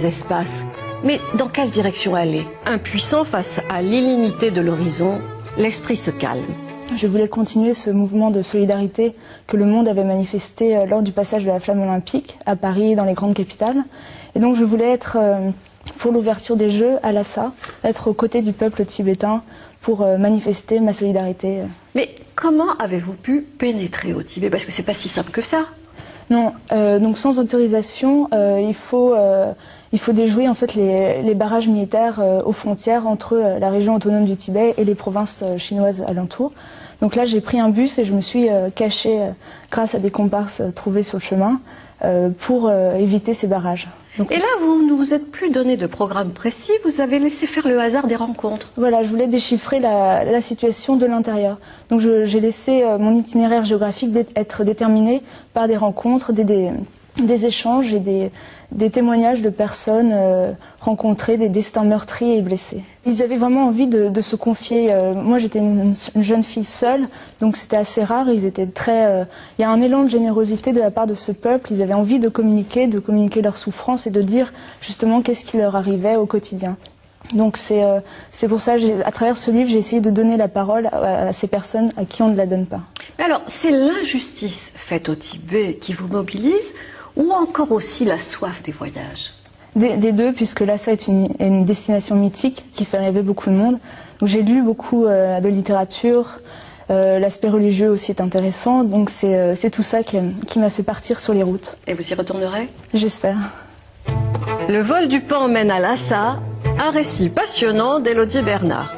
espaces. Mais dans quelle direction aller? Impuissant face à l'illimité de l'horizon, l'esprit se calme. Je voulais continuer ce mouvement de solidarité que le monde avait manifesté lors du passage de la flamme olympique à Paris et dans les grandes capitales. Et donc je voulais être, pour l'ouverture des Jeux à Lhasa, être aux côtés du peuple tibétain pour manifester ma solidarité. Mais comment avez-vous pu pénétrer au Tibet? Parce que c'est pas si simple que ça. Non, donc sans autorisation, il faut déjouer en fait les barrages militaires aux frontières entre la région autonome du Tibet et les provinces chinoises alentours. Donc là, j'ai pris un bus et je me suis cachée grâce à des comparses trouvés sur le chemin pour éviter ces barrages. Donc, et là, vous ne vous êtes plus donné de programme précis, vous avez laissé faire le hasard des rencontres. Voilà, je voulais déchiffrer la situation de l'intérieur. Donc j'ai laissé mon itinéraire géographique être déterminé par des rencontres, des échanges et des témoignages de personnes rencontrées, des destins meurtris et blessés. Ils avaient vraiment envie de se confier. Moi, j'étais une jeune fille seule, donc c'était assez rare. Ils étaient très. Il y a un élan de générosité de la part de ce peuple. Ils avaient envie de communiquer leurs souffrances et de dire justement qu'est-ce qui leur arrivait au quotidien. Donc c'est pour ça, à travers ce livre, j'ai essayé de donner la parole à ces personnes à qui on ne la donne pas. Mais alors, c'est l'injustice faite au Tibet qui vous mobilise, ou encore aussi la soif des voyages? Des deux, puisque Lhasa est une destination mythique qui fait rêver beaucoup de monde. Donc j'ai lu beaucoup de littérature, l'aspect religieux aussi est intéressant, donc c'est tout ça qui m'a fait partir sur les routes. Et vous y retournerez? J'espère. Le vol du Pan mène à Lhasa, un récit passionnant d'Élodie Bernard.